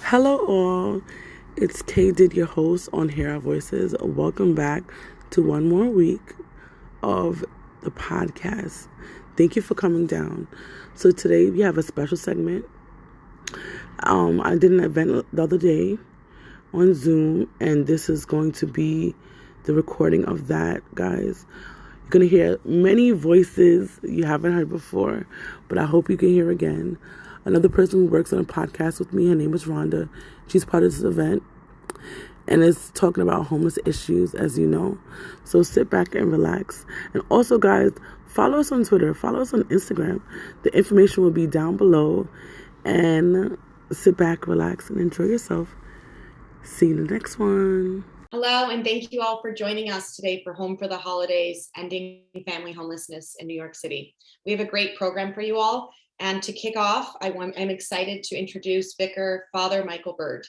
Hello all, it's Kay Did, your host on Hear Our Voices. Welcome back to one more week of the podcast. Thank you for coming down. So today we have a special segment. I did an event the other day on Zoom, and this is going to be the recording of that, guys. You're going to hear many voices you haven't heard before, but I hope you can hear again. Another person who works on a podcast with me, her name is Rhonda. She's part of this event, and it's talking about homeless issues, as you know. So sit back and relax. And also, guys, follow us on Twitter. Follow us on Instagram. The information will be down below. And sit back, relax, and enjoy yourself. See you in the next one. Hello, and thank you all for joining us today for Home for the Holidays, Ending Family Homelessness in New York City. We have a great program for you all. And to kick off, I'm excited to introduce Vicar Father Michael Bird.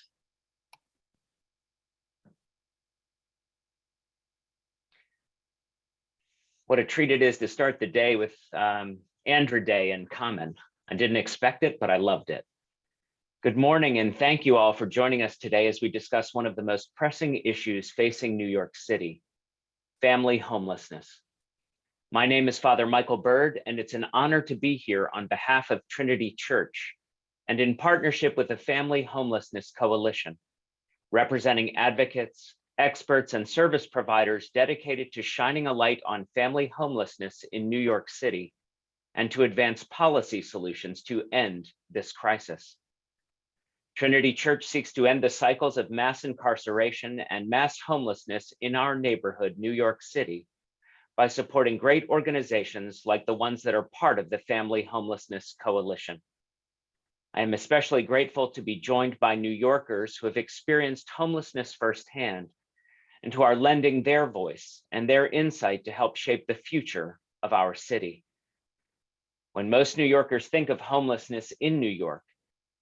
What a treat it is to start the day with Andrew Day in common. I didn't expect it, but I loved it. Good morning, and thank you all for joining us today as we discuss one of the most pressing issues facing New York City, family homelessness. My name is Father Michael Bird, and it's an honor to be here on behalf of Trinity Church and in partnership with the Family Homelessness Coalition, representing advocates, experts, and service providers dedicated to shining a light on family homelessness in New York City and to advance policy solutions to end this crisis. Trinity Church seeks to end the cycles of mass incarceration and mass homelessness in our neighborhood, New York City, by supporting great organizations like the ones that are part of the Family Homelessness Coalition. I am especially grateful to be joined by New Yorkers who have experienced homelessness firsthand and who are lending their voice and their insight to help shape the future of our city. When most New Yorkers think of homelessness in New York,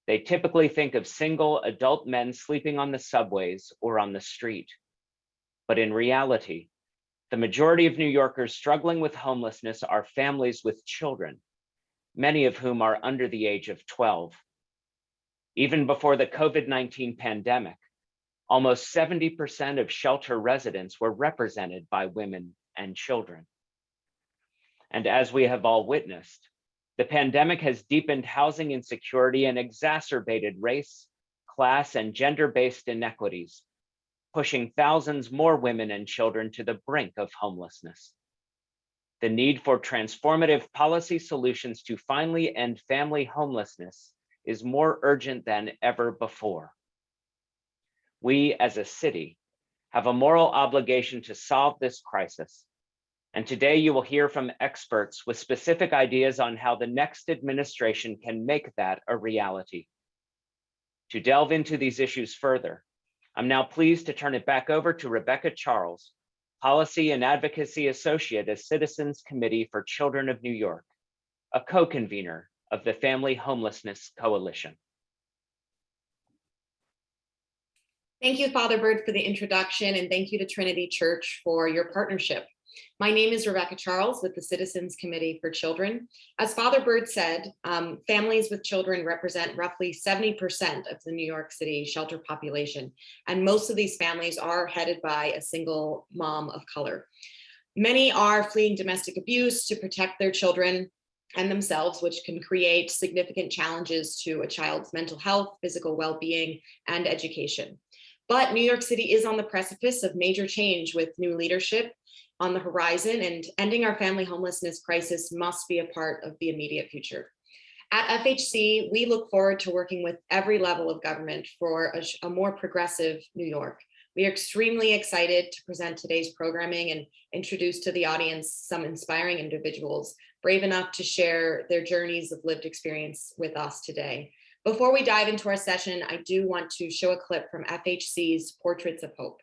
they typically think of single adult men sleeping on the subways or on the street. But in reality, the majority of New Yorkers struggling with homelessness are families with children, many of whom are under the age of 12. Even before the COVID-19 pandemic, almost 70% of shelter residents were represented by women and children. And as we have all witnessed, the pandemic has deepened housing insecurity and exacerbated race, class, and gender-based inequities, pushing thousands more women and children to the brink of homelessness. The need for transformative policy solutions to finally end family homelessness is more urgent than ever before. We as a city have a moral obligation to solve this crisis. And today you will hear from experts with specific ideas on how the next administration can make that a reality. To delve into these issues further, I'm now pleased to turn it back over to Rebecca Charles, Policy and Advocacy Associate at Citizens Committee for Children of New York, a co-convener of the Family Homelessness Coalition. Thank you, Father Bird, for the introduction, and thank you to Trinity Church for your partnership. My name is Rebecca Charles with the Citizens Committee for Children. As Father Bird said, families with children represent roughly 70% of the New York City shelter population, and most of these families are headed by a single mom of color. Many are fleeing domestic abuse to protect their children and themselves, which can create significant challenges to a child's mental health, physical well-being, and education. But New York City is on the precipice of major change with new leadership on the horizon, and ending our family homelessness crisis must be a part of the immediate future. At FHC, we look forward to working with every level of government for a more progressive New York. We are extremely excited to present today's programming and introduce to the audience some inspiring individuals brave enough to share their journeys of lived experience with us today. Before we dive into our session, I do want to show a clip from FHC's Portraits of Hope.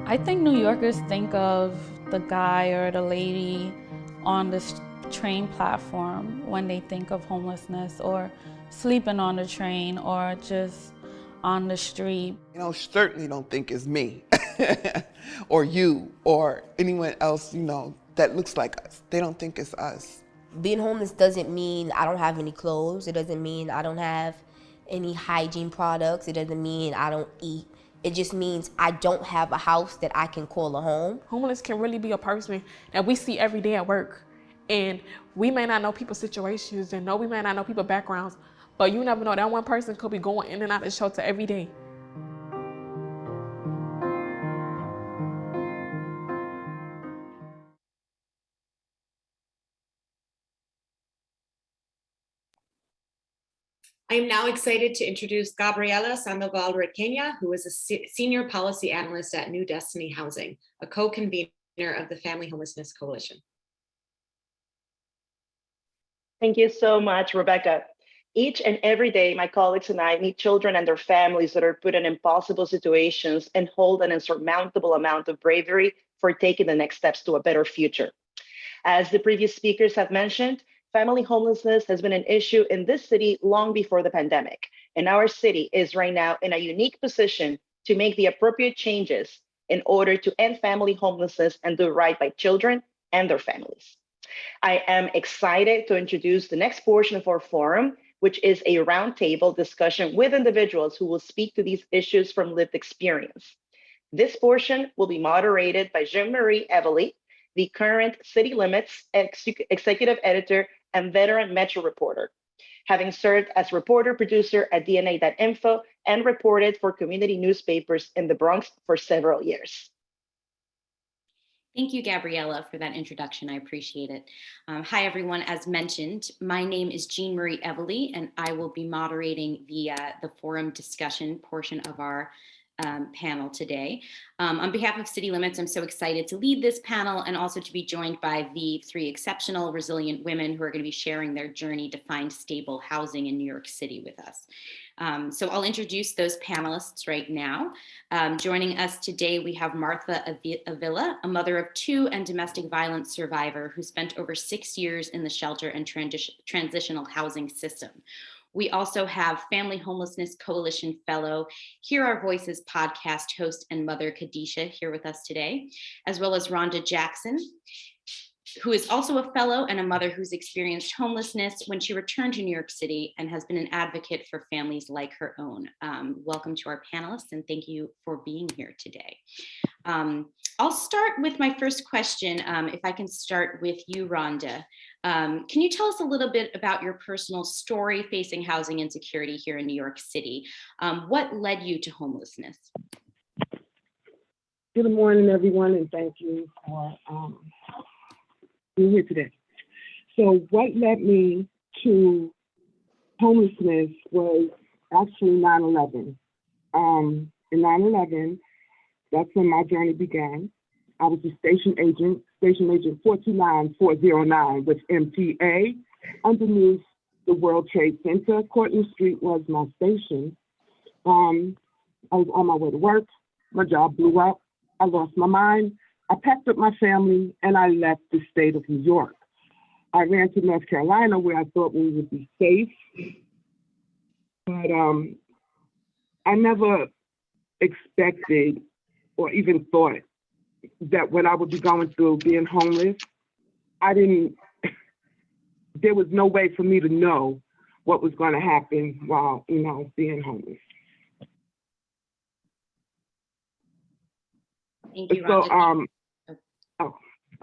I think New Yorkers think of the guy or the lady on the train platform when they think of homelessness, or sleeping on the train, or just on the street. You know, certainly don't think it's me or you or anyone else, you know, that looks like us. They don't think it's us. Being homeless doesn't mean I don't have any clothes. It doesn't mean I don't have any hygiene products. It doesn't mean I don't eat. It just means I don't have a house that I can call a home. Homeless can really be a person that we see every day at work. And we may not know people's situations and we may not know people's backgrounds, but you never know, that one person could be going in and out of the shelter every day. I am now excited to introduce Gabriela Sandoval Requena, who is a senior policy analyst at New Destiny Housing, a co-convener of the Family Homelessness Coalition. Thank you so much, Rebecca. Each and every day, my colleagues and I meet children and their families that are put in impossible situations and hold an insurmountable amount of bravery for taking the next steps to a better future. As the previous speakers have mentioned, family homelessness has been an issue in this city long before the pandemic, and our city is right now in a unique position to make the appropriate changes in order to end family homelessness and do right by children and their families. I am excited to introduce the next portion of our forum, which is a roundtable discussion with individuals who will speak to these issues from lived experience. This portion will be moderated by Jeanmarie Evelly, the current City Limits executive editor and veteran Metro reporter, having served as reporter-producer at DNA.info and reported for community newspapers in the Bronx for several years. Thank you, Gabriela, for that introduction. I appreciate it. Hi, everyone. As mentioned, my name is Jeanmarie Evelly, and I will be moderating the forum discussion portion of our panel today. On behalf of City Limits, I'm so excited to lead this panel and also to be joined by the three exceptional, resilient women who are going to be sharing their journey to find stable housing in New York City with us. So I'll introduce those panelists right now. Joining us today, we have Martha Avila, a mother of two and domestic violence survivor who spent over 6 years in the shelter and transitional housing system. We also have Family Homelessness Coalition Fellow, Hear Our Voices podcast host and mother Kadisha here with us today, as well as Rhonda Jackson, who is also a fellow and a mother who's experienced homelessness when she returned to New York City and has been an advocate for families like her own. Welcome to our panelists and thank you for being here today. I'll start with my first question, if I can start with you, Rhonda. Can you tell us a little bit about your personal story facing housing insecurity here in New York City? What led you to homelessness? Good morning, everyone, and thank you for being here today. So what led me to homelessness was actually 9/11. In 9/11, that's when my journey began. I was a station agent 429409 with MTA underneath the World Trade Center. Courtney Street was my station. I was on my way to work. My job blew up. I lost my mind. I packed up my family and I left the state of New York. I ran to North Carolina where I thought we would be safe. But I never expected or even thought that what I would be going through being homeless, there was no way for me to know what was going to happen while, being homeless. Thank you, So, Rhonda.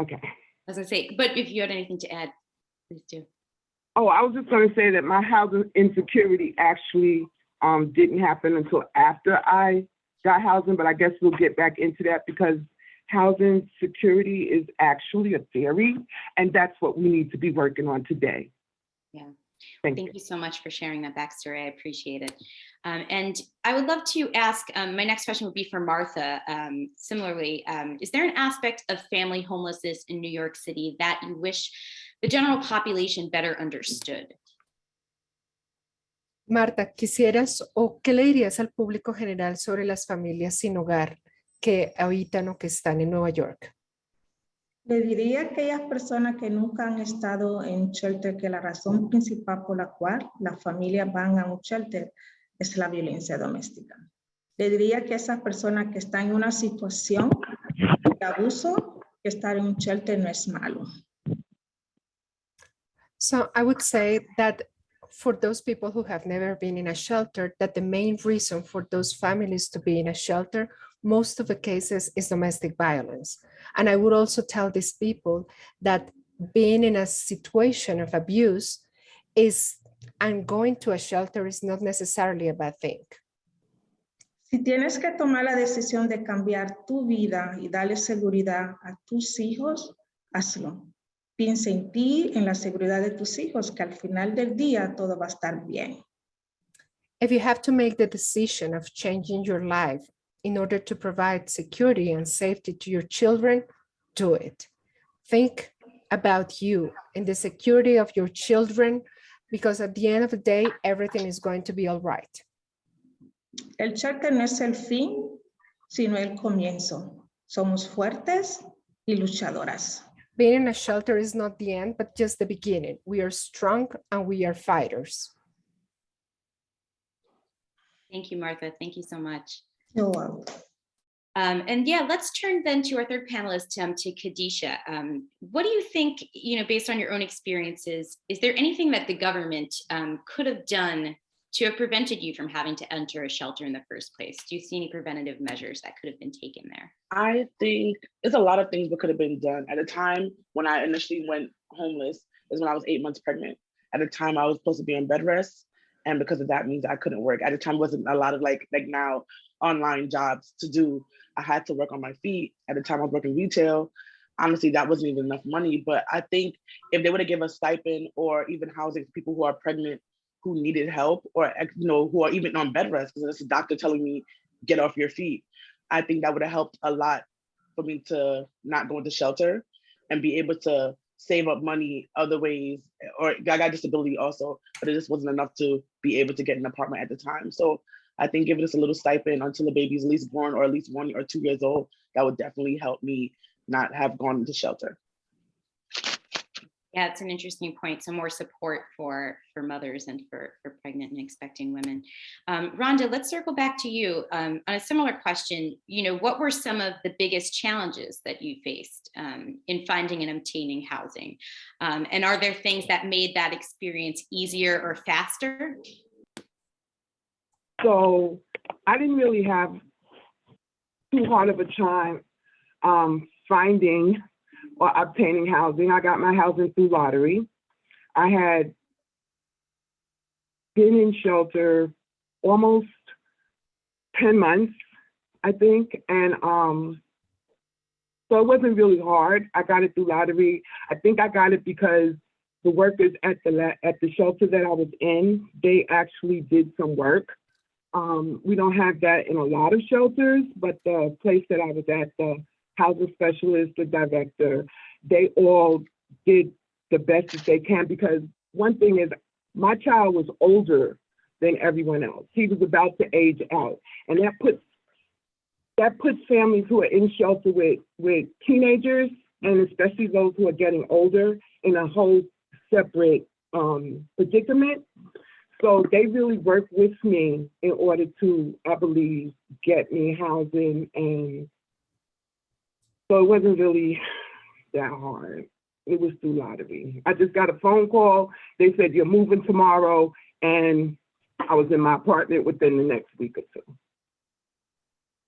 Okay. As I say, but if you had anything to add, please do. Oh, I was just going to say that my housing insecurity actually didn't happen until after I got housing, but I guess we'll get back into that because housing security is actually a theory, and that's what we need to be working on today. Yeah. Thank you so much for sharing that backstory. I appreciate it. And I would love to ask, my next question would be for Martha. Similarly, is there an aspect of family homelessness in New York City that you wish the general population better understood? Marta, ¿quisieras o qué le dirías al público general sobre las familias sin hogar que habitan o que están en Nueva York? Le diría a aquellas personas que nunca han estado en un shelter que la razón principal por la cual las familias van a un shelter es la violencia doméstica. Le diría que esas personas que están en una situación de abuso, que estar en un shelter no es malo. So I would say that for those people who have never been in a shelter, that the main reason for those families to be in a shelter, most of the cases is domestic violence. And I would also tell these people that being in a situation of abuse is, and going to a shelter is not necessarily a bad thing. Si tienes que tomar la decisión de cambiar tu vida y darle seguridad a tus hijos, hazlo. Piensa en ti, en la seguridad de tus hijos, que al final del día todo va a estar bien. If you have to make the decision of changing your life in order to provide security and safety to your children, do it. Think about you and the security of your children, because at the end of the day, everything is going to be all right. El shelter no es el fin, sino el comienzo. Somos fuertes y luchadoras. Being in a shelter is not the end, but just the beginning. We are strong and we are fighters. Thank you, Martha. Thank you so much. You're welcome. And yeah, let's turn then to our third panelist, to Kadisha. What do you think, based on your own experiences, is there anything that the government could have done to have prevented you from having to enter a shelter in the first place? Do you see any preventative measures that could have been taken there? I think there's a lot of things that could have been done. At the time when I initially went homeless is when I was 8 months pregnant. At the time I was supposed to be on bed rest, and because of that means I couldn't work. At the time wasn't a lot of like now online jobs to do. I had to work on my feet. At the time I was working retail. Honestly, that wasn't even enough money. But I think if they would have given a stipend or even housing for people who are pregnant who needed help, or who are even on bed rest, because it's a doctor telling me, get off your feet. I think that would have helped a lot for me to not go into shelter and be able to save up money other ways. Or I got disability also, but it just wasn't enough to be able to get an apartment at the time. So I think giving us a little stipend until the baby's at least born, or at least 1 or 2 years old, that would definitely help me not have gone into shelter. Yeah, it's an interesting point. So more support for mothers and for pregnant and expecting women. Rhonda, let's circle back to you on a similar question. What were some of the biggest challenges that you faced in finding and obtaining housing? And are there things that made that experience easier or faster? So I didn't really have too hard of a time finding or obtaining housing. I got my housing through lottery. I had been in shelter almost 10 months, I think. And so it wasn't really hard. I got it through lottery. I think I got it because the workers at the shelter that I was in, they actually did some work. We don't have that in a lot of shelters, but the place that I was at, the housing specialist, the director, they all did the best that they can, because one thing is my child was older than everyone else. He was about to age out. And that puts families who are in shelter with teenagers, and especially those who are getting older, in a whole separate predicament. So they really worked with me in order to, I believe, get me housing. And so it wasn't really that hard. It was through lottery. I just got a phone call. They said, you're moving tomorrow. And I was in my apartment within the next week or two.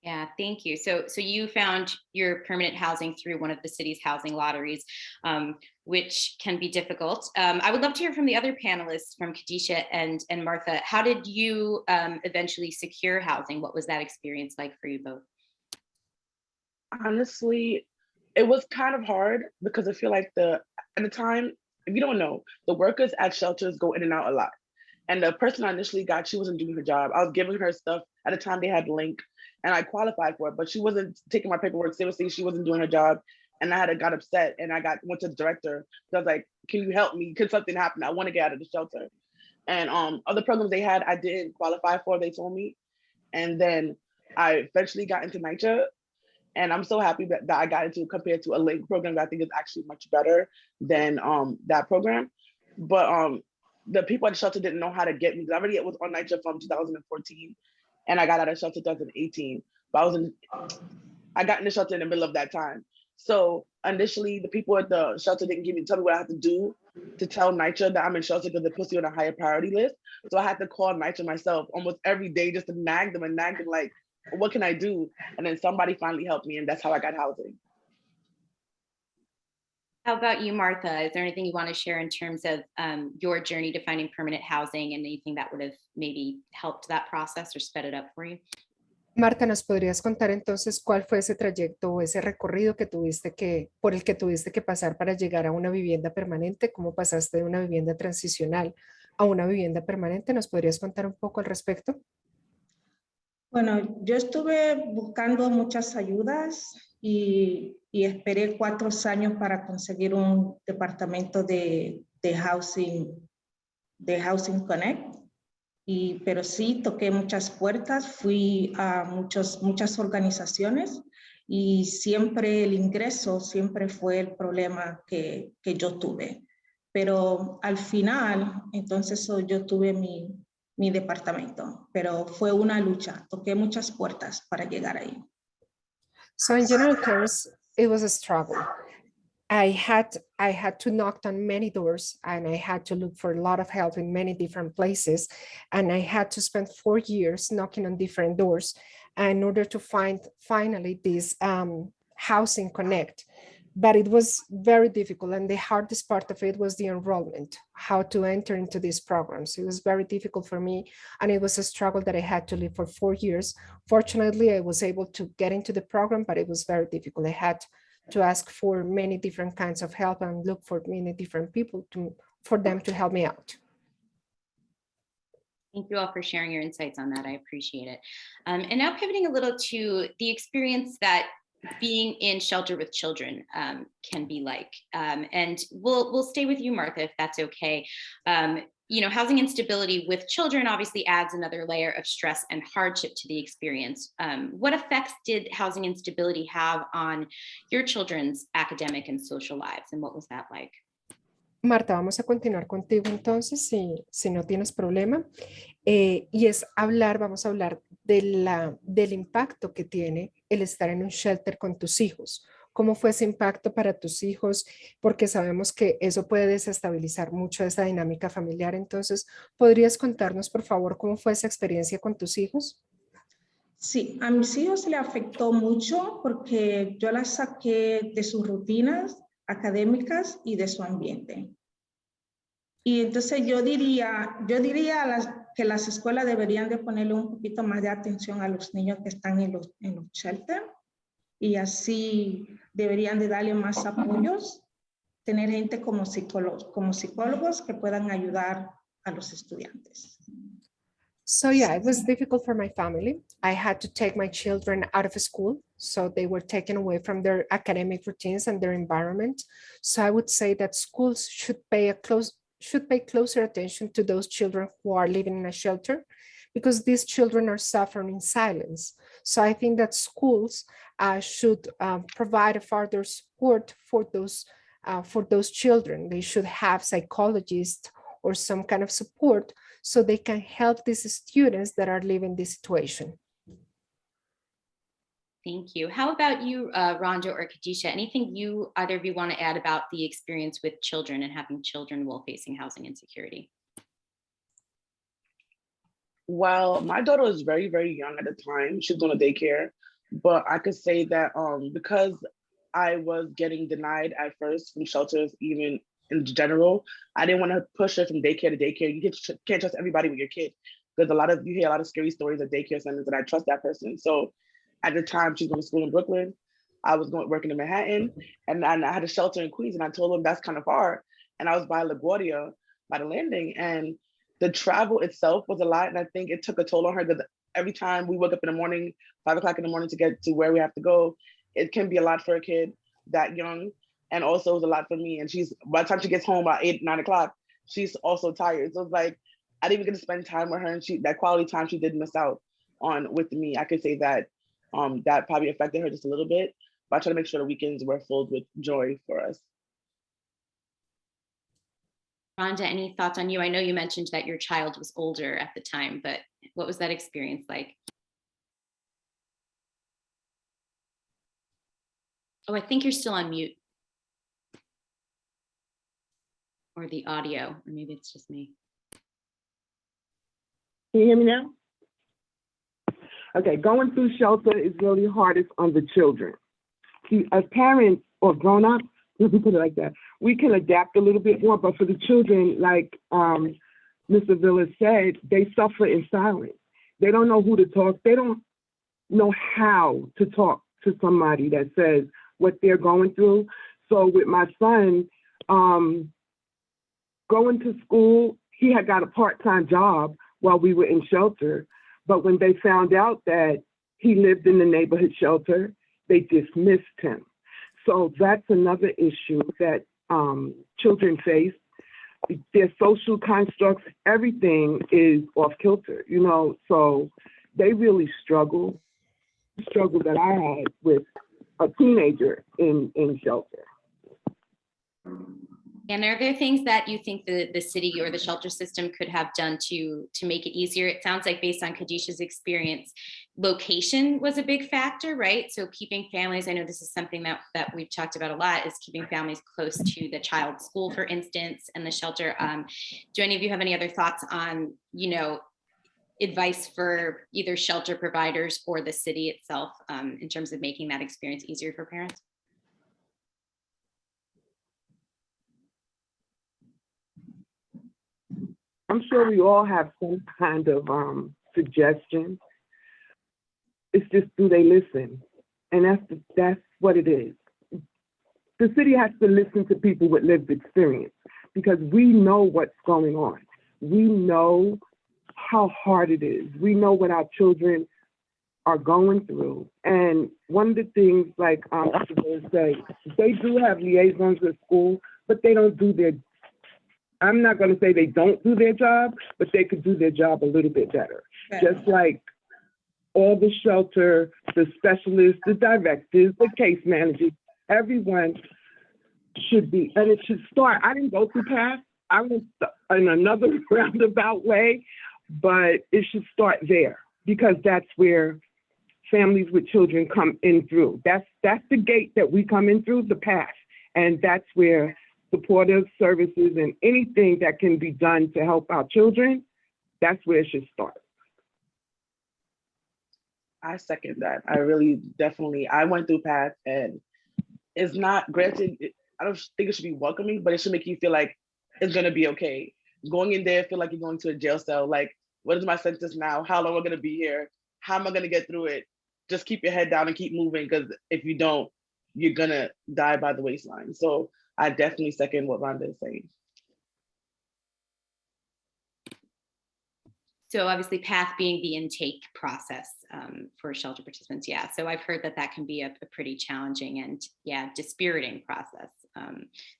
Yeah, thank you. So you found your permanent housing through one of the city's housing lotteries, which can be difficult. I would love to hear from the other panelists, from Kadisha and Martha. How did you eventually secure housing? What was that experience like for you both? Honestly, it was kind of hard because I feel like at the time, if you don't know, the workers at shelters go in and out a lot. And the person I initially got, she wasn't doing her job. I was giving her stuff. At the time they had Link, and I qualified for it, but she wasn't taking my paperwork seriously. She wasn't doing her job. And I got upset, and went to the director. So I was like, can you help me? Could something happen? I want to get out of the shelter. And other programs they had, I didn't qualify for, they told me. And then I eventually got into NYCHA. And I'm so happy that I got into, compared to a Link program that I think is actually much better than that program. But the people at the shelter didn't know how to get me. I already was on night shift from 2014, and I got out of shelter 2018. But I got in the shelter in the middle of that time. So initially, the people at the shelter didn't tell me what I have to do to tell NYCHA that I'm in shelter because they put you on a higher priority list. So I had to call NYCHA myself almost every day just to nag them like, what can I do? And then somebody finally helped me, and that's how I got housing. How about you, Martha? Is there anything you want to share in terms of your journey to finding permanent housing and anything that would have maybe helped that process or sped it up for you? Marta, ¿nos podrías contar entonces cuál fue ese trayecto o ese recorrido por el que tuviste que pasar para llegar a una vivienda permanente? ¿Cómo pasaste de una vivienda transicional a una vivienda permanente? ¿Nos podrías contar un poco al respecto? Bueno, yo estuve buscando muchas ayudas y esperé 4 años para conseguir un departamento de Housing Connect. Pero sí, toqué muchas puertas, fui a muchas organizaciones y siempre el ingreso siempre fue el problema que yo tuve. Pero al final, entonces yo tuve mi departamento, pero fue una lucha, toqué muchas puertas para llegar ahí. So in general terms, it was a struggle. I had to knock on many doors and I had to look for a lot of help in many different places. And I had to spend 4 years knocking on different doors in order to find finally this Housing Connect. But it was very difficult. And the hardest part of it was the enrollment, how to enter into these programs. It was very difficult for me. And it was a struggle that I had to live for 4 years. Fortunately, I was able to get into the program, but it was very difficult. I had to ask for many different kinds of help and look for many different people for them to help me out. Thank you all for sharing your insights on that. I appreciate it. And now pivoting a little to the experience that being in shelter with children can be like. And we'll stay with you, Martha, if that's okay. Housing instability with children obviously adds another layer of stress and hardship to the experience. What effects did housing instability have on your children's academic and social lives, and what was that like? Marta, vamos a continuar contigo entonces, si no tienes problema. Vamos a hablar del impacto que tiene el estar en un shelter con tus hijos. ¿Cómo fue ese impacto para tus hijos? Porque sabemos que eso puede desestabilizar mucho esa dinámica familiar. Entonces, ¿podrías contarnos, por favor, cómo fue esa experiencia con tus hijos? Sí, a mis hijos le afectó mucho porque yo las saqué de sus rutinas académicas y de su ambiente. Y entonces yo diría que las escuelas deberían de ponerle un poquito más de atención a los niños que están en los shelters. Y así deberían de darle más apoyos, tener gente como psicólogos que puedan ayudar a los estudiantes. So yeah, it was difficult for my family. I had to take my children out of school, so they were taken away from their academic routines and their environment. So I would say that schools should pay closer attention to those children who are living in a shelter, because these children are suffering in silence. So I think that schools should provide a further support for those children. They should have psychologists or some kind of support so they can help these students that are living this situation. Thank you. How about you, Rhonda or Kadisha? Anything either of you want to add about the experience with children and having children while facing housing insecurity? Well, my daughter was very, very young at the time. She was on a daycare, but I could say that because I was getting denied at first from shelters, even in general, I didn't want to push her from daycare to daycare. You can't trust everybody with your kid, because you hear a lot of scary stories at daycare centers, and I trust that person. So at the time, she was going to school in Brooklyn. I was working in Manhattan, and I had a shelter in Queens, and I told them that's kind of far. And I was by LaGuardia, by the landing, and the travel itself was a lot. And I think it took a toll on her, because every time we woke up in the morning, 5 o'clock in the morning to get to where we have to go, it can be a lot for a kid that young. And also it was a lot for me. And by the time she gets home about 8, 9 o'clock, she's also tired. So it's like, I didn't even get to spend time with her, and that quality time she did miss out on with me. I could say that that probably affected her just a little bit, but I try to make sure the weekends were filled with joy for us. Rhonda, any thoughts on you? I know you mentioned that your child was older at the time, but what was that experience like? Oh, I think you're still on mute. Or the audio, or maybe it's just me. Can you hear me now? Okay, going through shelter is really hardest on the children. See, as parents or grown-ups, let me put it like that, we can adapt a little bit more, but for the children, like Ms. Avila said, they suffer in silence. They don't know who to talk. They don't know how to talk to somebody that says what they're going through. So with my son, going to school, he had got a part-time job while we were in shelter. But when they found out that he lived in the neighborhood shelter, they dismissed him. So that's another issue that children face. Their social constructs, everything is off kilter, you know, so they really struggle. The struggle that I had with a teenager in shelter. And are there things that you think the city or the shelter system could have done to make it easier? It sounds like based on Kadisha's experience, location was a big factor, right? So keeping families, I know this is something that we've talked about a lot, is keeping families close to the child's school, for instance, and the shelter. Do any of you have any other thoughts on, you know, advice for either shelter providers or the city itself in terms of making that experience easier for parents? I'm sure we all have some kind of suggestion. It's just, do they listen? And that's what it is. The city has to listen to people with lived experience because we know what's going on. We know how hard it is. We know what our children are going through. And one of the things, like Mr. say, they do have liaisons with school, but they don't do their, I'm not going to say they don't do their job, but they could do their job a little bit better. Just like all the shelter, the specialists, the directors, the case managers, everyone should be, and it should start. I didn't go through PATH. I went in another roundabout way, but it should start there because that's where families with children come in through. That's the gate that we come in through, the PATH, and that's where supportive services and anything that can be done to help our children, that's where it should start. I second that. I really definitely, I went through PATH and it's not, granted, I don't think it should be welcoming, but it should make you feel like it's gonna be okay. Going in there, feel like you're going to a jail cell, like, what is my sentence now? How long am I gonna be here? How am I gonna get through it? Just keep your head down and keep moving, because if you don't, you're gonna die by the waistline. So I definitely second what Rhonda is saying. So obviously PATH being the intake process for shelter participants. Yeah, so I've heard that can be a pretty challenging and dispiriting process.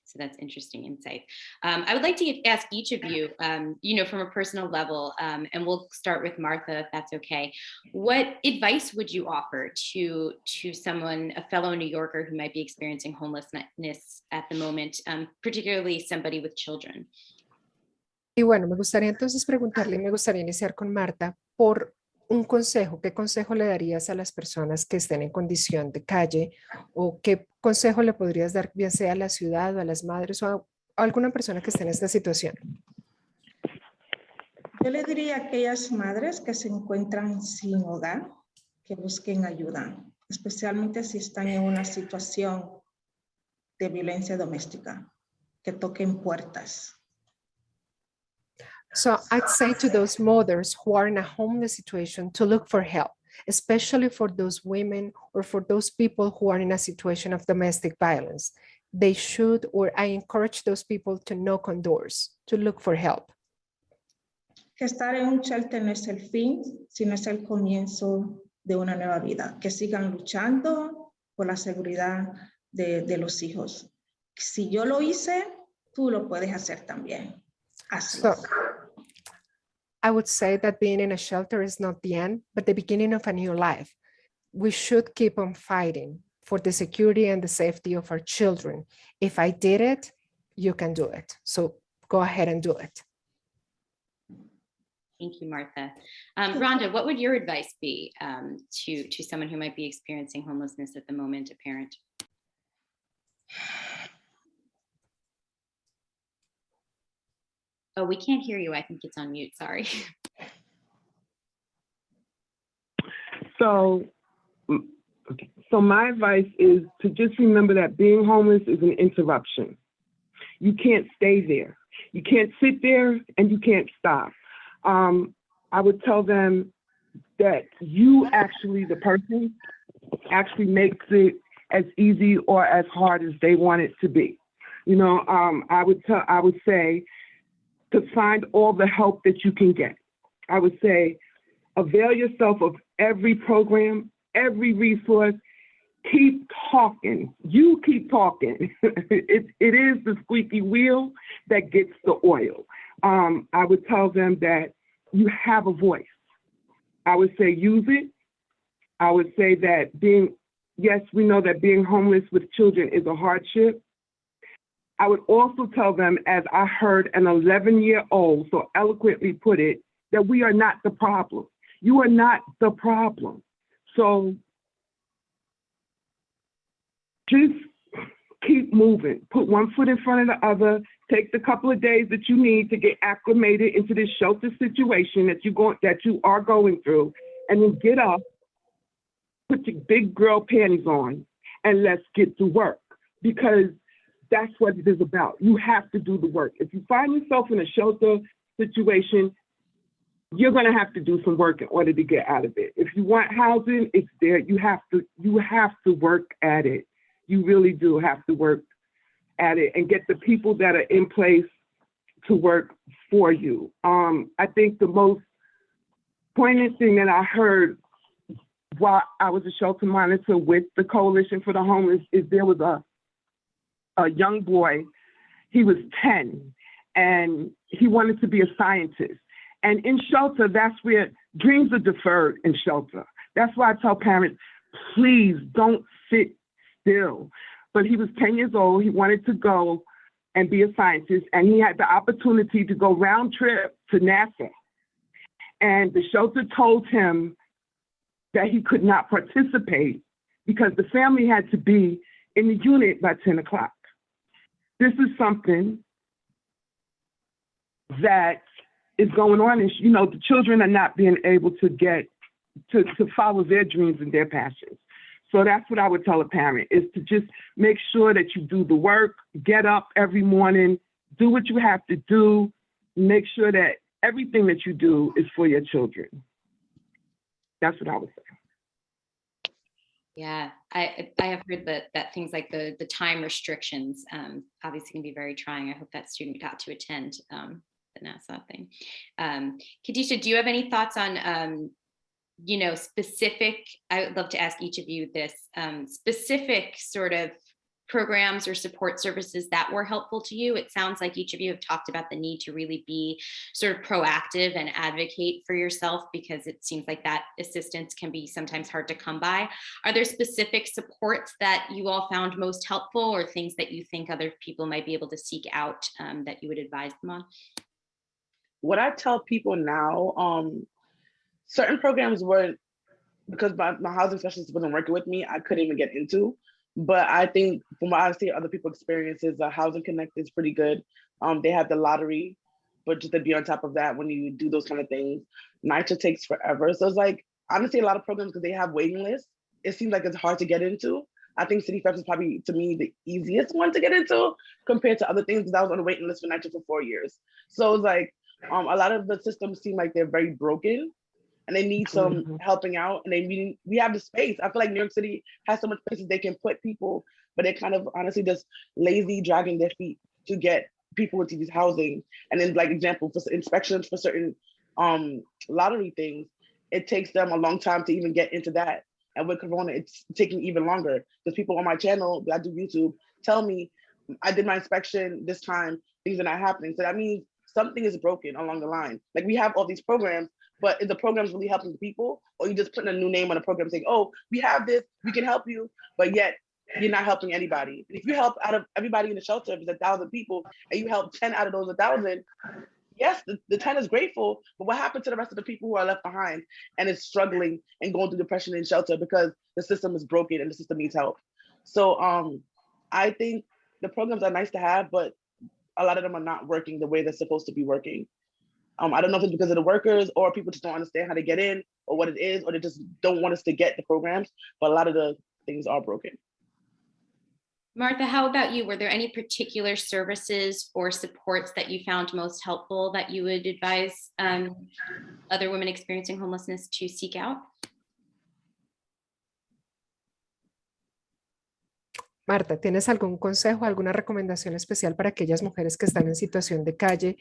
So that's interesting insight. I would like to ask each of you, from a personal level, and we'll start with Martha, if that's okay. What advice would you offer to someone, a fellow New Yorker who might be experiencing homelessness at the moment, particularly somebody with children? Y bueno, me gustaría entonces preguntarle, me gustaría iniciar con Marta por un consejo. ¿Qué consejo le darías a las personas que estén en condición de calle? ¿O qué consejo le podrías dar, bien sea a la ciudad o a las madres o a alguna persona que esté en esta situación? Yo le diría a aquellas madres que se encuentran sin hogar, que busquen ayuda, especialmente si están en una situación de violencia doméstica, que toquen puertas. So I'd say to those mothers who are in a homeless situation to look for help, especially for those women or for those people who are in a situation of domestic violence. They should, or I encourage those people to knock on doors, to look for help. Que estar en un shelter no es el fin, sino es el comienzo de una nueva vida. Que sigan luchando por la seguridad de los hijos. Si yo lo hice, tú lo puedes hacer también. Hazlo. So, I would say that being in a shelter is not the end, but the beginning of a new life. We should keep on fighting for the security and the safety of our children. If I did it, you can do it. So go ahead and do it. Thank you, Martha. Rhonda, what would your advice be to someone who might be experiencing homelessness at the moment, a parent? Oh, we can't hear you. I think it's on mute. Sorry. So my advice is to just remember that being homeless is an interruption. You can't stay there. You can't sit there and you can't stop. I would tell them that you actually, the person, actually makes it as easy or as hard as they want it to be. You know, I would say to find all the help that you can get. I would say avail yourself of every program, every resource. Keep talking. You keep talking. It is the squeaky wheel that gets the oil. I would tell them that you have a voice. I would say use it. I would say that yes, we know that being homeless with children is a hardship. I would also tell them, as I heard an 11-year-old so eloquently put it, that we are not the problem. You are not the problem. So just keep moving. Put one foot in front of the other. Take the couple of days that you need to get acclimated into this shelter situation that you are going through, and then get up, put your big girl panties on, and let's get to work, because that's what it is about. You have to do the work. If you find yourself in a shelter situation, you're going to have to do some work in order to get out of it. If you want housing, it's there. You have to work at it. You really do have to work at it and get the people that are in place to work for you. I think the most poignant thing that I heard while I was a shelter monitor with the Coalition for the Homeless is there was a young boy. He was 10 and he wanted to be a scientist. And in shelter, that's where dreams are deferred in shelter. That's why I tell parents, please don't sit still. But he was 10 years old. He wanted to go and be a scientist, and he had the opportunity to go round trip to NASA. And the shelter told him that he could not participate because the family had to be in the unit by 10 o'clock. This is something that is going on. And, you know, the children are not being able to get to follow their dreams and their passions. So that's what I would tell a parent, is to just make sure that you do the work, get up every morning, do what you have to do, make sure that everything that you do is for your children. That's what I would say. Yeah, I have heard that things like the time restrictions obviously can be very trying. I hope that student got to attend the NASA thing. Kadisha, do you have any thoughts on specific, I would love to ask each of you this, specific sort of programs or support services that were helpful to you? It sounds like each of you have talked about the need to really be sort of proactive and advocate for yourself, because it seems like that assistance can be sometimes hard to come by. Are there specific supports that you all found most helpful, or things that you think other people might be able to seek out that you would advise them on? What I tell people now, certain programs weren't, because my housing specialist wasn't working with me, I couldn't even get into. But I think from what I see other people's experiences, Housing Connect is pretty good. They have the lottery, but just to be on top of that when you do those kind of things, NYCHA takes forever. So it's like, honestly, a lot of programs, because they have waiting lists, it seems like it's hard to get into. I think City Fest is probably, to me, the easiest one to get into compared to other things, because I was on a waiting list for NYCHA for 4 years. So it's like, a lot of the systems seem like they're very broken, and they need some helping out, and we have the space. I feel like New York City has so much places they can put people, but they're kind of honestly just lazy, dragging their feet to get people into these housing. And then, like, example, for inspections for certain lottery things, it takes them a long time to even get into that. And with Corona, it's taking even longer, because people on my channel, I do YouTube, tell me, I did my inspection this time, things are not happening. So that means something is broken along the line. Like, we have all these programs, but is the programs really helping the people, or you just putting a new name on a program saying, oh, we have this, we can help you, but yet you're not helping anybody. If you help out of everybody in the shelter, if it's 1,000 people, and you help 10 out of those 1,000, yes, the 10 is grateful, but what happened to the rest of the people who are left behind and is struggling and going through depression in shelter because the system is broken and the system needs help? So I think the programs are nice to have, but a lot of them are not working the way they're supposed to be working. I don't know if it's because of the workers or people just don't understand how to get in or what it is, or they just don't want us to get the programs, but a lot of the things are broken. Martha, how about you? Were there any particular services or supports that you found most helpful that you would advise other women experiencing homelessness to seek out? Marta, ¿tienes algún consejo, alguna recomendación especial para aquellas mujeres que están en situación de calle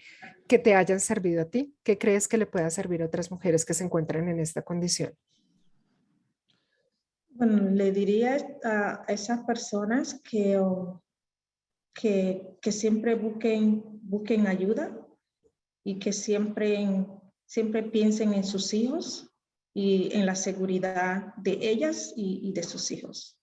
que te hayan servido a ti? ¿Qué crees que le pueda servir a otras mujeres que se encuentran en esta condición? Bueno, le diría a esas personas que siempre busquen ayuda y que siempre piensen en sus hijos y en la seguridad de ellas y de sus hijos.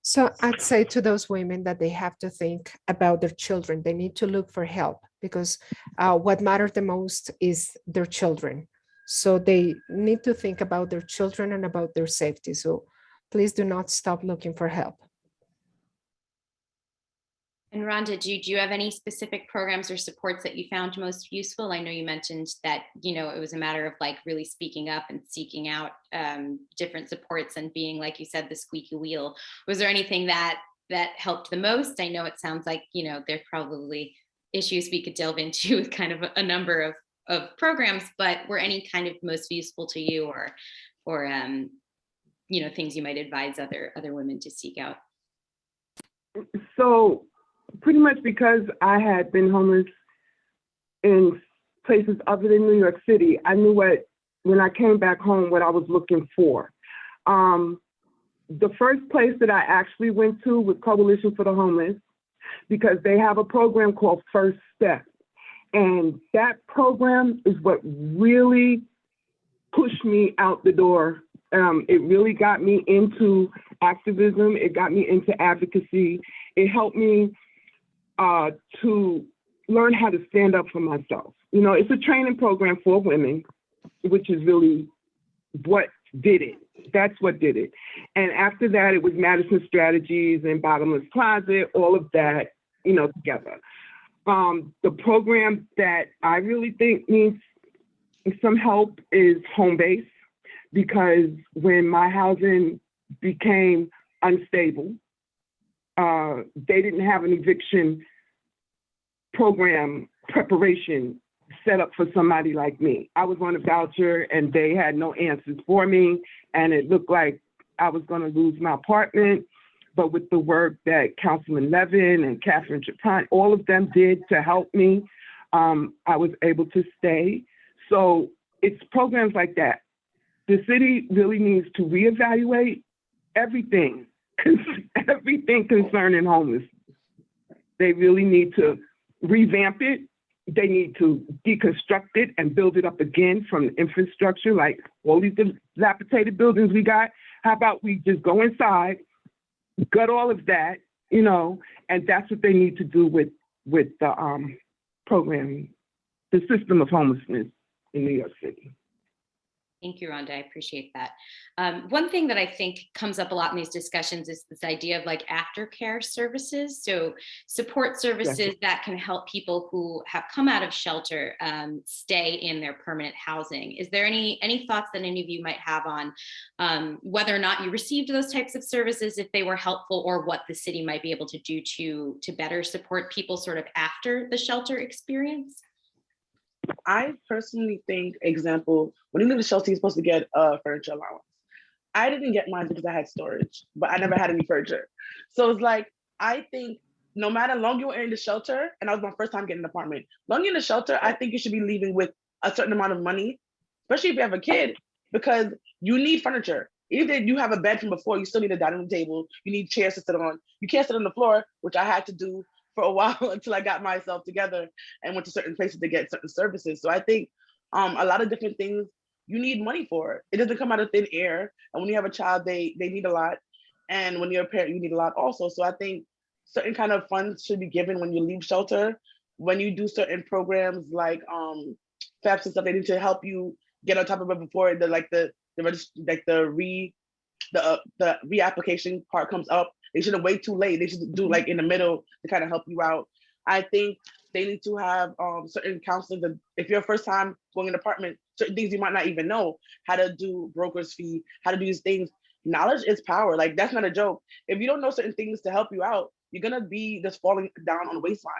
So I'd say to those women that they have to think about their children. They need to look for help because what matters the most is their children. So they need to think about their children and about their safety. So please do not stop looking for help. And Rhonda, do you have any specific programs or supports that you found most useful? I know you mentioned that, it was a matter of like really speaking up and seeking out different supports and being, like you said, the squeaky wheel. Was there anything that helped the most? I know it sounds like, there's probably issues we could delve into with kind of a number of programs, but were any kind of most useful to you or things you might advise other women to seek out? So pretty much because I had been homeless in places other than New York City, I knew when I came back home, what I was looking for. The first place that I actually went to was Coalition for the Homeless, because they have a program called First Step. And that program is what really pushed me out the door. It really got me into activism. It got me into advocacy. It helped me to learn how to stand up for myself. It's a training program for women, which is really what did it. That's what did it. And after that, it was Madison Strategies and Bottomless Closet, all of that, together. The program that I really think needs some help is home base, because when my housing became unstable, they didn't have an eviction program preparation set up for somebody like me. I was on a voucher and they had no answers for me, and it looked like I was going to lose my apartment. But with the work that Councilman Levin and Catherine Chapman, all of them did to help me, I was able to stay. So it's programs like that. The city really needs to reevaluate everything concerning homelessness. They really need to revamp it. They need to deconstruct it and build it up again from the infrastructure, like all these dilapidated buildings we got. How about we just go inside, gut all of that, and that's what they need to do with the program, the system of homelessness in New York City. Thank you, Rhonda. I appreciate that. One thing that I think comes up a lot in these discussions is this idea of like aftercare services. So support services that can help people who have come out of shelter stay in their permanent housing. Is there any thoughts that any of you might have on whether or not you received those types of services, if they were helpful, or what the city might be able to do to better support people sort of after the shelter experience? I personally think, example, when you leave the shelter, you're supposed to get a furniture allowance. I didn't get mine because I had storage, but I never had any furniture. So it's like, I think no matter how long you were in the shelter, and that was my first time getting an apartment, long in the shelter, I think you should be leaving with a certain amount of money, especially if you have a kid, because you need furniture. Even if you have a bed from before, you still need a dining room table. You need chairs to sit on. You can't sit on the floor, which I had to do for a while until I got myself together and went to certain places to get certain services. So I think a lot of different things you need money for. It doesn't come out of thin air. And when you have a child, they need a lot. And when you're a parent, you need a lot also. So I think certain kind of funds should be given when you leave shelter. When you do certain programs like FAFSA and stuff, they need to help you get on top of it before the reapplication part comes up. They shouldn't wait too late. They should do like in the middle to kind of help you out. I think they need to have certain counseling. That if you're first time going in an apartment, certain things you might not even know, how to do broker's fee, how to do these things. Knowledge is power. Like, that's not a joke. If you don't know certain things to help you out, you're gonna be just falling down on the waistline.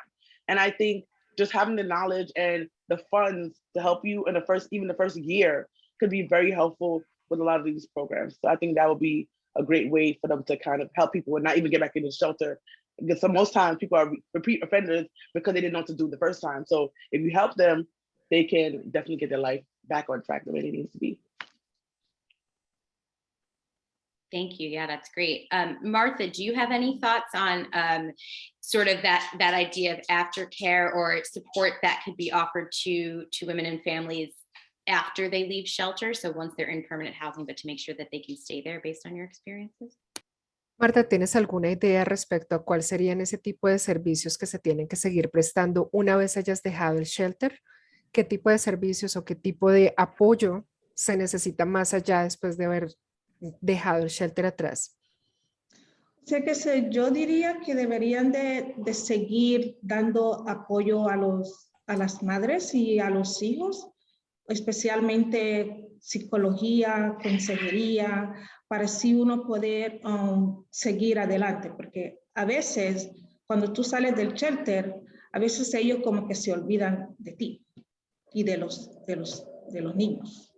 And I think just having the knowledge and the funds to help you in even the first year could be very helpful with a lot of these programs. So I think that would be a great way for them to kind of help people and not even get back into shelter. Because most times people are repeat offenders because they didn't know what to do the first time. So if you help them, they can definitely get their life back on track the way it needs to be. Thank you. Yeah, that's great. Martha, do you have any thoughts on sort of that idea of aftercare or support that could be offered to women and families after they leave shelter? So once they're in permanent housing, but to make sure that they can stay there based on your experiences? Marta, ¿tienes alguna idea respecto a cuál serían ese tipo de servicios que se tienen que seguir prestando una vez hayas dejado el shelter? ¿Qué tipo de servicios o qué tipo de apoyo se necesita más allá después de haber dejado el shelter atrás? Yo diría que deberían de seguir dando apoyo a las madres y a los hijos, especialmente psicología, consejería, para así uno poder seguir adelante, porque a veces cuando tú sales del shelter, a veces ellos como que se olvidan de ti y de los niños.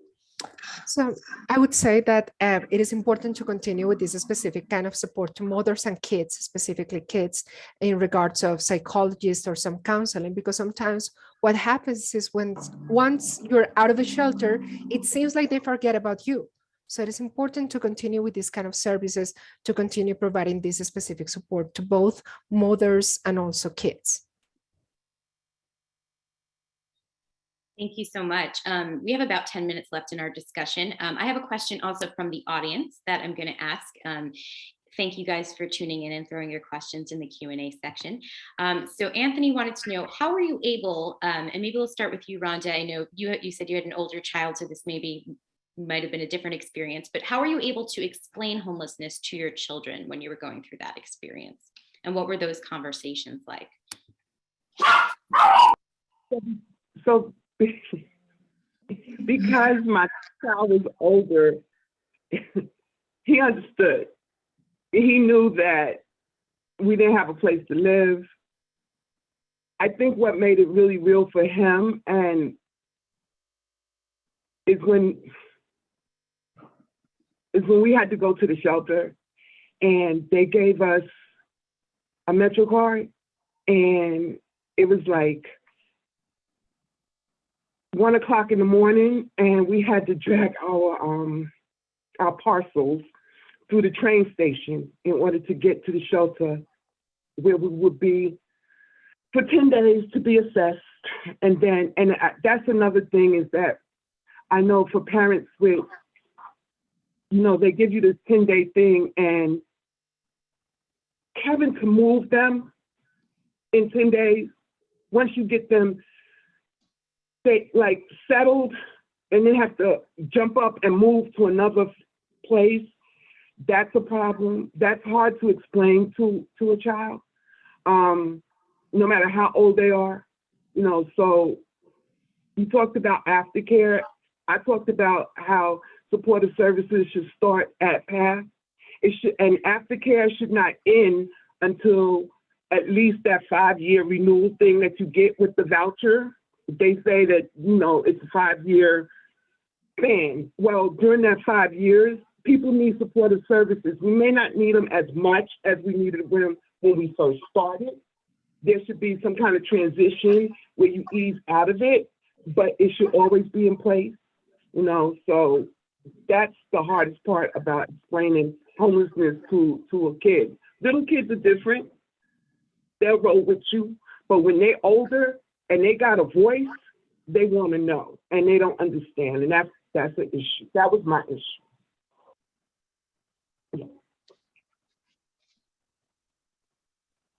So I would say that it is important to continue with this specific kind of support to mothers and kids, specifically kids, in regards of psychologists or some counseling, because sometimes what happens is once you're out of a shelter, it seems like they forget about you. So it is important to continue with these kind of services, to continue providing this specific support to both mothers and also kids. Thank you so much. We have about 10 minutes left in our discussion. I have a question also from the audience that I'm going to ask. Thank you guys for tuning in and throwing your questions in the Q&A section. So Anthony wanted to know, how were you able, and maybe we'll start with you, Rhonda. I know you said you had an older child, so this might have been a different experience, but how were you able to explain homelessness to your children when you were going through that experience? And what were those conversations like? So because my child is older, he understood. He knew that we didn't have a place to live. I think what made it really real for him is when we had to go to the shelter and they gave us a Metro card, and it was like 1 o'clock in the morning, and we had to drag our parcels through the train station in order to get to the shelter where we would be for 10 days to be assessed. And that's another thing, is that I know for parents with, they give you this 10-day thing, and having to move them in 10 days, once you get them settled and then have to jump up and move to another place, that's a problem. That's hard to explain to a child, no matter how old they are. So you talked about aftercare. I talked about how supportive services should start at PATH. And aftercare should not end until at least that 5-year renewal thing that you get with the voucher. They say that, it's a 5-year thing. Well, during that 5 years, people need supportive services. We may not need them as much as we needed them when we first started. There should be some kind of transition where you ease out of it, but it should always be in place, So that's the hardest part about explaining homelessness to a kid. Little kids are different. They'll roll with you, but when they're older and they got a voice, they want to know, and they don't understand, and that's an issue. That was my issue.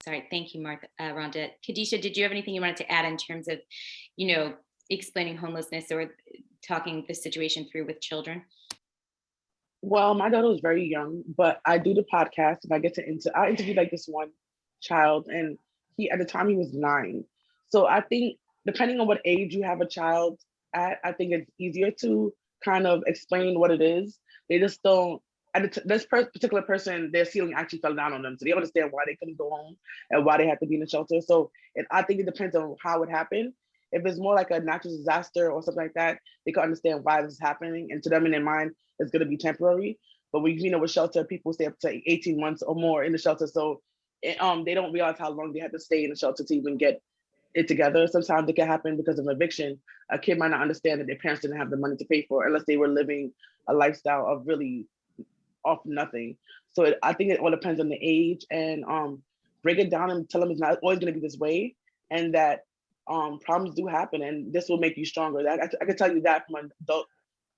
Sorry, thank you, Martha, Rhonda. Kadisha, did you have anything you wanted to add in terms of, explaining homelessness or talking the situation through with children? Well, my daughter was very young, but I do the podcast and I interviewed like this one child, and at the time he was 9. So I think depending on what age you have a child at, I think it's easier to kind of explain what it is. They just don't, this particular person, their ceiling actually fell down on them. So they understand why they couldn't go home and why they had to be in the shelter. So I think it depends on how it happened. If it's more like a natural disaster or something like that, they can understand why this is happening. And to them in their mind, it's going to be temporary. But with shelter, people stay up to 18 months or more in the shelter. So they don't realize how long they had to stay in the shelter to even get it together. Sometimes it can happen because of eviction. A kid might not understand that their parents didn't have the money to pay for it unless they were living a lifestyle of really off nothing. So I think it all depends on the age, and break it down and tell them it's not always going to be this way, and that problems do happen, and this will make you stronger. I can tell you that from an adult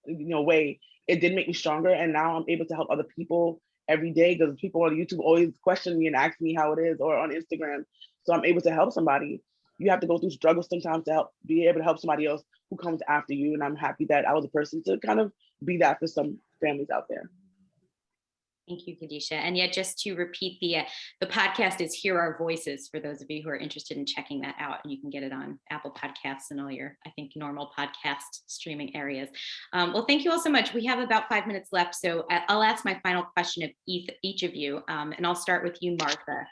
way. It did make me stronger, and now I'm able to help other people every day, because people on YouTube always question me and ask me how it is, or on Instagram. So I'm able to help somebody. You have to go through struggles sometimes to be able to help somebody else who comes after you, and I'm happy that I was a person to kind of be that for some families out there. Thank you, Kadisha. And yet, just to repeat, the podcast is Hear Our Voices for those of you who are interested in checking that out. And you can get it on Apple Podcasts and all your, I think, normal podcast streaming areas. Well, thank you all so much. We have about 5 minutes left. So I'll ask my final question of each of you. And I'll start with you, Martha.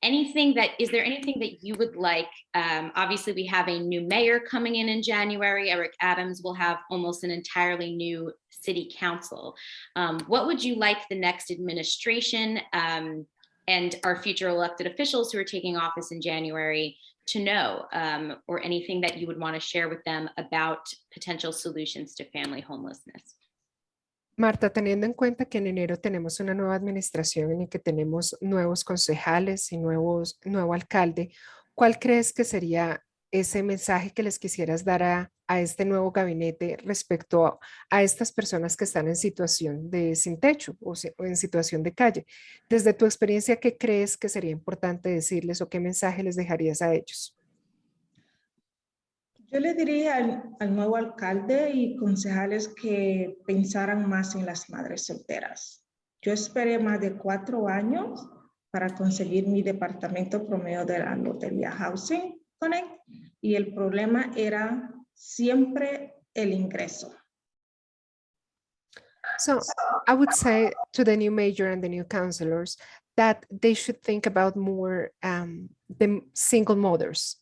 Is there anything that you would like? Obviously, we have a new mayor coming in January. Eric Adams will have almost an entirely new city council. What would you like the next administration and our future elected officials who are taking office in January to know, or anything that you would want to share with them about potential solutions to family homelessness? Marta, teniendo en cuenta que en enero tenemos una nueva administración y que tenemos nuevos concejales y nuevo alcalde, ¿cuál crees que sería ese mensaje que les quisieras dar a este nuevo gabinete respecto a estas personas que están en situación de sin techo o en situación de calle? Desde tu experiencia, ¿qué crees que sería importante decirles o qué mensaje les dejarías a ellos? Yo le diría al nuevo alcalde y concejales que pensaran más en las madres solteras. Yo esperé más de 4 años para conseguir mi departamento promedio de la lotería Housing Connect, y el problema era siempre el ingreso. So I would say to the new mayor and the new councilors that they should think about more the single mothers,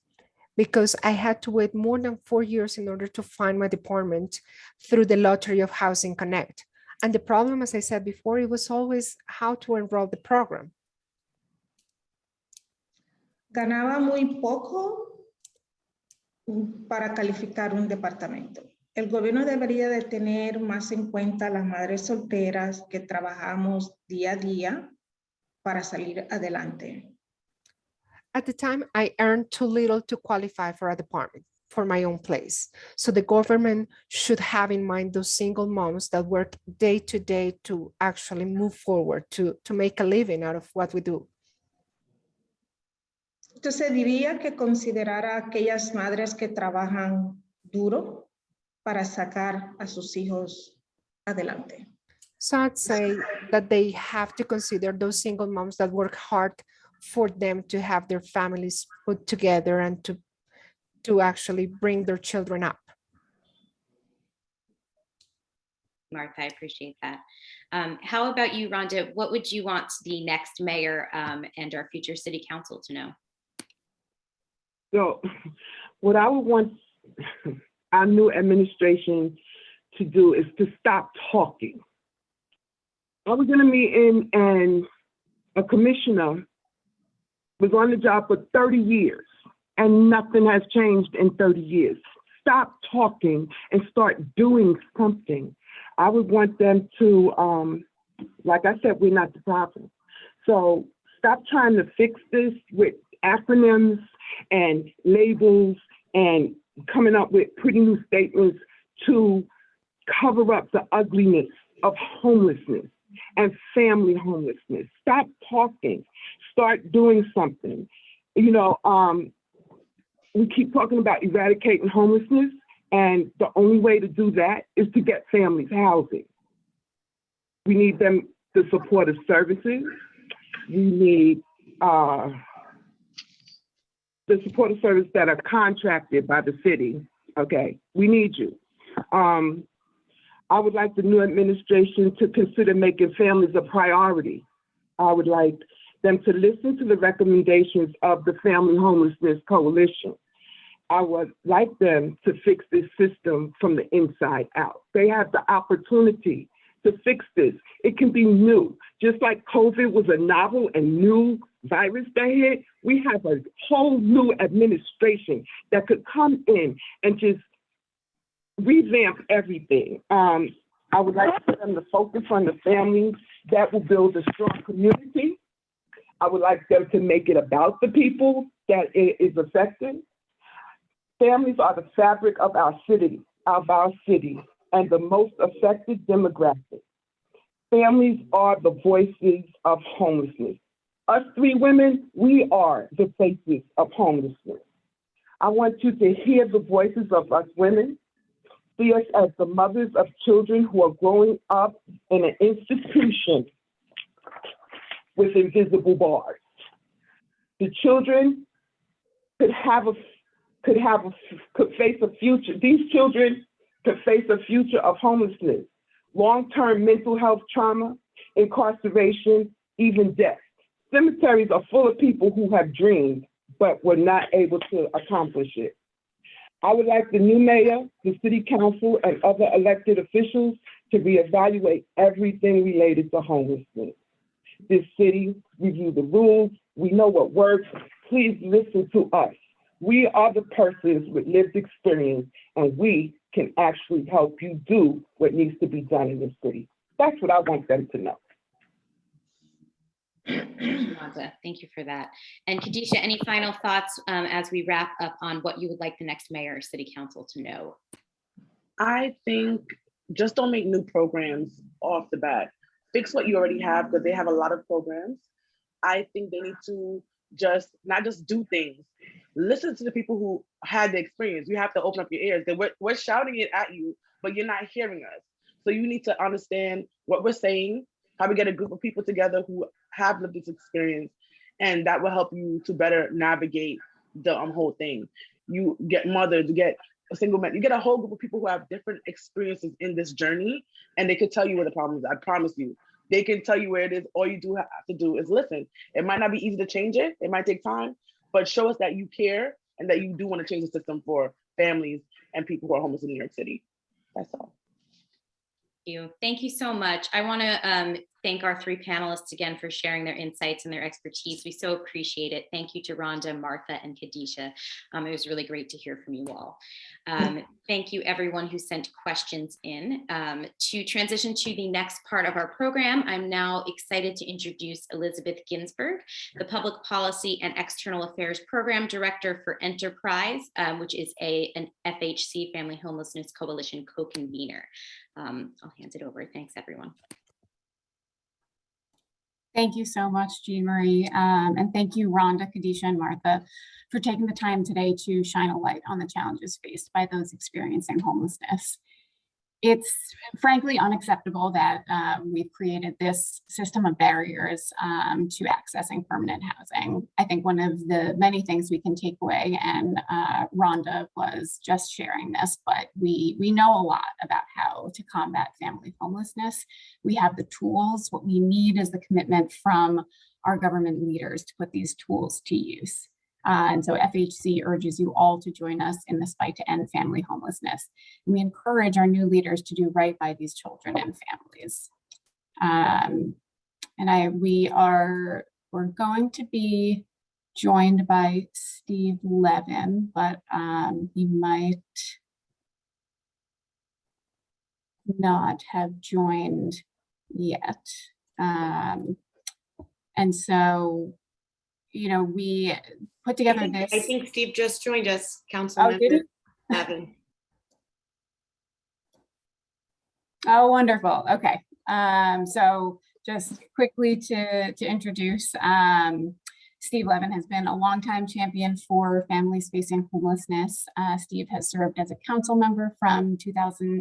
because I had to wait more than 4 years in order to find my department through the lottery of Housing Connect. And the problem, as I said before, it was always how to enroll the program. Ganaba muy poco para calificar un departamento. El gobierno debería de tener más en cuenta a las madres solteras que trabajamos día a día para salir adelante. At the time, I earned too little to qualify for a department, for my own place. So the government should have in mind those single moms that work day to day to actually move forward, to make a living out of what we do. Entonces diría que considerara a aquellas madres que trabajan duro para sacar a sus hijos adelante. So I'd say that they have to consider those single moms that work hard for them to have their families put together and to actually bring their children up. Martha, I appreciate that. How about you, Rhonda? What would you want the next mayor and our future city council to know? So what I would want our new administration to do is to stop talking. I was in a meeting and a commissioner was on the job for 30 years and nothing has changed in 30 years. Stop talking and start doing something. I would want them to, like I said, we're not the problem. So stop trying to fix this with acronyms and labels and coming up with pretty new statements to cover up the ugliness of homelessness. and family homelessness. Stop talking, start doing something. You know, we keep talking about eradicating homelessness, and the only way to do that is to get families housing. We need them the supportive services. We need the supportive services that are contracted by the city. Okay, we need you. I would like the new administration to consider making families a priority. I would like them to listen to the recommendations of the Family Homelessness Coalition. I would like them to fix this system from the inside out. They have the opportunity to fix this. It can be new. Just like COVID was a novel and new virus that hit, we have a whole new administration that could come in and just revamp everything. I would like for them to focus on the families that will build a strong community. I would like them to make it about the people that it is affecting. Families are the fabric of our city, and the most affected demographic. Families are the voices of homelessness. Us three women, we are the faces of homelessness. I want you to hear the voices of us women. See us as the mothers of children who are growing up in an institution with invisible bars. The children could face a future. These children could face a future of homelessness, long-term mental health trauma, incarceration, even death. Cemeteries are full of people who have dreamed but were not able to accomplish it. I would like the new mayor, the city council, and other elected officials to reevaluate everything related to homelessness. This city, review the rules. We know what works. Please listen to us. We are the persons with lived experience, and we can actually help you do what needs to be done in this city. That's what I want them to know. Rhonda, thank you for that. And Kadisha, any final thoughts as we wrap up on what you would like the next mayor or city council to know? I think just don't make new programs off the bat. Fix what you already have, because they have a lot of programs. I think they need to not just do things. Listen to the people who had the experience. You have to open up your ears. We're shouting it at you, but you're not hearing us. So you need to understand what we're saying, how we get a group of people together who have lived this experience, and that will help you to better navigate the whole thing. You get mothers, you get a single man, you get a whole group of people who have different experiences in this journey, and they could tell you where the problem is. I promise you. They can tell you where it is. All you do have to do is listen. It might not be easy to change it. It might take time, but show us that you care and that you do want to change the system for families and people who are homeless in New York City. That's all. Thank you so much. I want to thank our three panelists again for sharing their insights and their expertise. We so appreciate it. Thank you to Rhonda, Martha, and Kadisha. It was really great to hear from you all. Thank you everyone who sent questions in. To transition to the next part of our program, I'm now excited to introduce Elizabeth Ginsburg, the Public Policy and External Affairs Program Director for Enterprise, which is an FHC Family Homelessness Coalition co-convener. I'll hand it over. Thanks, everyone. Thank you so much, Jeanmarie, and thank you, Rhonda, Kadisha, and Martha, for taking the time today to shine a light on the challenges faced by those experiencing homelessness. It's frankly unacceptable that we've created this system of barriers to accessing permanent housing. I think one of the many things we can take away, and Rhonda was just sharing this, but we know a lot about how to combat family homelessness. We have the tools. What we need is the commitment from our government leaders to put these tools to use. And so FHC urges you all to join us in this fight to end family homelessness. And we encourage our new leaders to do right by these children and families. We're going to be joined by Steve Levin, but he might not have joined yet. And so, we put together this. I think Steve just joined us, Councilmember Levin. Oh, wonderful. Okay. So just quickly to introduce, Steve Levin has been a longtime champion for families facing homelessness. Steve has served as a council member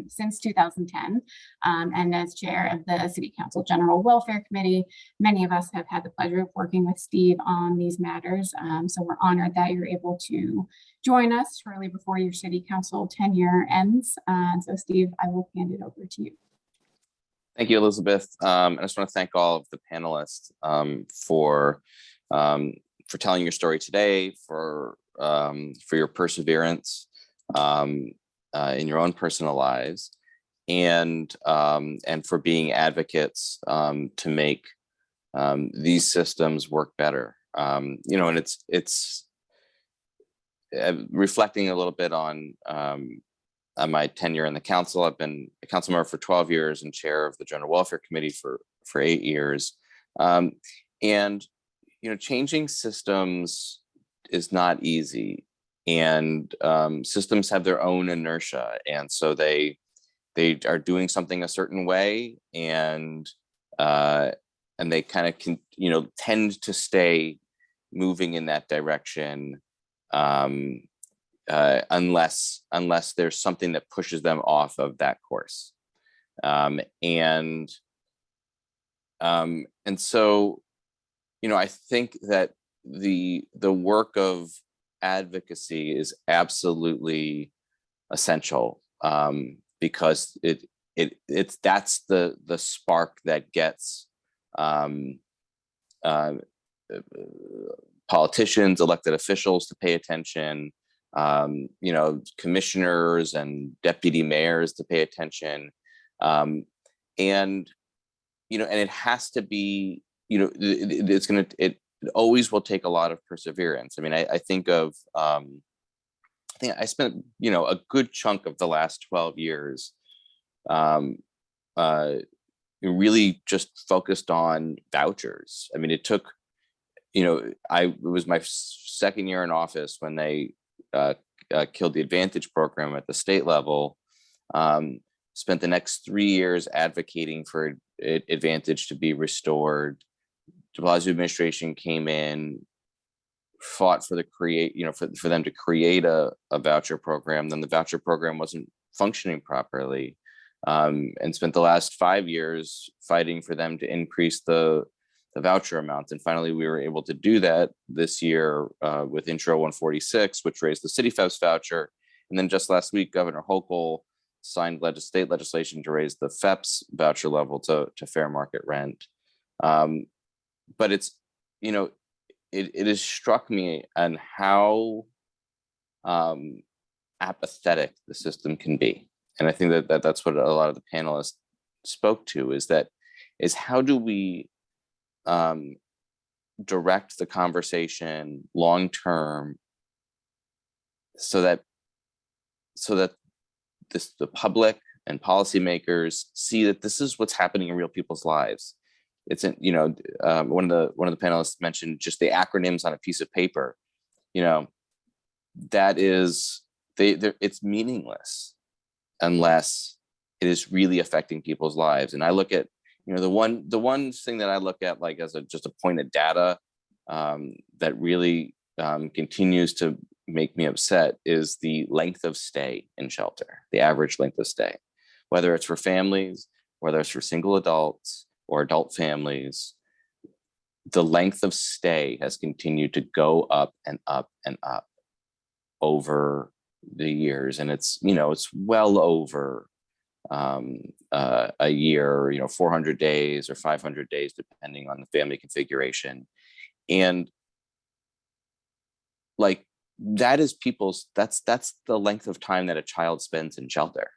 since 2010, and as chair of the City Council General Welfare Committee. Many of us have had the pleasure of working with Steve on these matters, so we're honored that you're able to join us shortly before your City Council tenure ends. So Steve, I will hand it over to you. Thank you, Elizabeth. I just want to thank all of the panelists for telling your story today, for your perseverance in your own personal lives, and for being advocates to make these systems work better. And it's reflecting a little bit on my tenure in the council. I've been a council member for 12 years and chair of the General Welfare Committee for 8 years. And changing systems is not easy, and systems have their own inertia, and so they are doing something a certain way, and they kind of tend to stay moving in that direction. Unless there's something that pushes them off of that course. And so, I think that the work of advocacy is absolutely essential, because that's the spark that gets politicians, elected officials to pay attention, commissioners and deputy mayors to pay attention. And it has to be, it always will take a lot of perseverance. I mean, I think I spent, a good chunk of the last 12 years really just focused on vouchers. I mean, it took, it was my second year in office when they killed the Advantage program at the state level. Spent the next 3 years advocating for Advantage to be restored. De Blasio administration came in, fought for for them to create a voucher program. Then the voucher program wasn't functioning properly, and spent the last 5 years fighting for them to increase the voucher amounts. And finally, we were able to do that this year with Intro 146, which raised the City FEPS voucher. And then just last week, Governor Hochul signed state legislation to raise the FEPS voucher level to fair market rent. But it's, it has struck me on how apathetic the system can be. And I think that's what a lot of the panelists spoke to, is how do we direct the conversation long term so that the public and policymakers see that this is what's happening in real people's lives. It's one of the panelists mentioned just the acronyms on a piece of paper. That is it's meaningless unless it is really affecting people's lives. And I look at the one thing that I look at like as just a point of data that really continues to make me upset is the length of stay in shelter, the average length of stay, whether it's for families, whether it's for single adults or adult families. The length of stay has continued to go up and up and up over the years, and it's well over a year, 400 days or 500 days, depending on the family configuration. And like, that is that's the length of time that a child spends in shelter.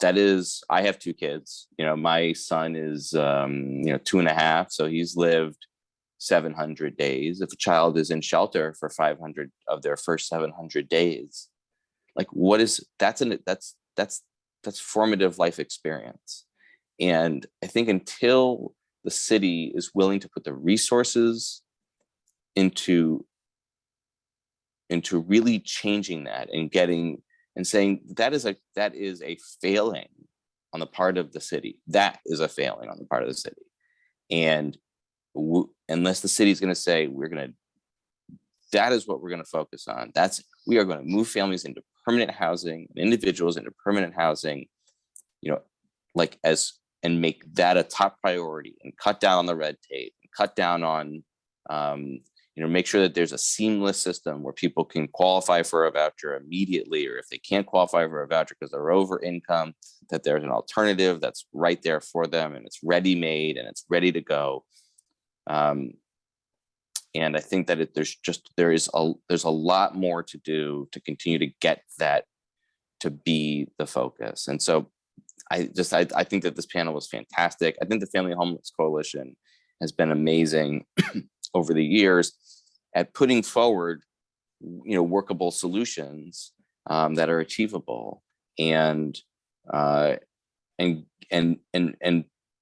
That is, I have 2 kids, my son is, 2.5. So he's lived 700 days. If a child is in shelter for 500 of their first 700 days, like that's formative life experience. And I think until the city is willing to put the resources into really changing that and saying that is a failing on the part of the city. That is a failing on the part of the city. And unless the city is going to say, that is what we're going to focus on. We are going to move families into permanent housing, and individuals into permanent housing, and make that a top priority, and cut down on the red tape, and cut down on, make sure that there's a seamless system where people can qualify for a voucher immediately, or if they can't qualify for a voucher because they're over income, that there's an alternative that's right there for them, and it's ready made and it's ready to go. And I think that there's a lot more to do to continue to get that to be the focus. And so I think that this panel was fantastic. I think the Family Homelessness Coalition has been amazing over the years at putting forward, workable solutions that are achievable, and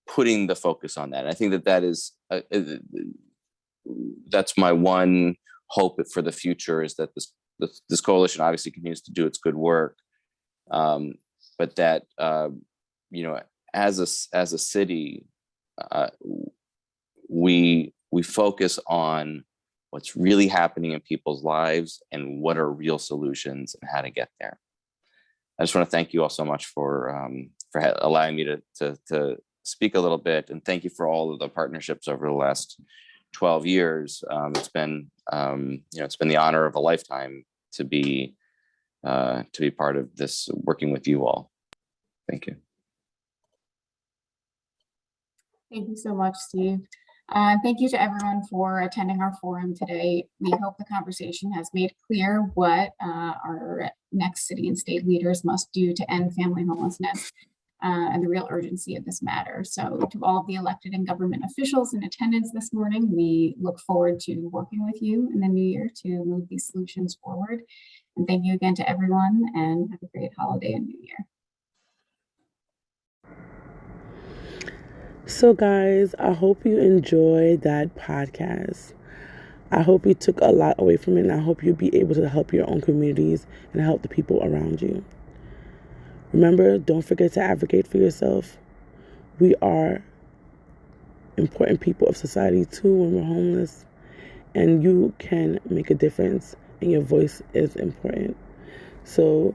putting the focus on that. And I think that is that's my one hope for the future, is that this coalition obviously continues to do its good work, but that as a city, we focus on what's really happening in people's lives and what are real solutions and how to get there. I just want to thank you all so much for allowing me to speak a little bit, and thank you for all of the partnerships over the last 12 years. It's been the honor of a lifetime to be part of this, working with you all. Thank you. Thank you so much, Steve. Thank you to everyone for attending our forum today. We hope the conversation has made clear what our next city and state leaders must do to end family homelessness, and the real urgency of this matter. So to all of the elected and government officials in attendance this morning, we look forward to working with you in the new year to move these solutions forward. And thank you again to everyone, and have a great holiday and new year. So guys, I hope you enjoyed that podcast. I hope you took a lot away from it, and I hope you'll be able to help your own communities and help the people around you. Remember, don't forget to advocate for yourself. We are important people of society too when we're homeless, and you can make a difference, and your voice is important. So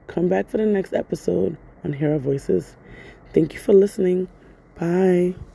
come back for the next episode on Hear Our Voices. Thank you for listening. Bye.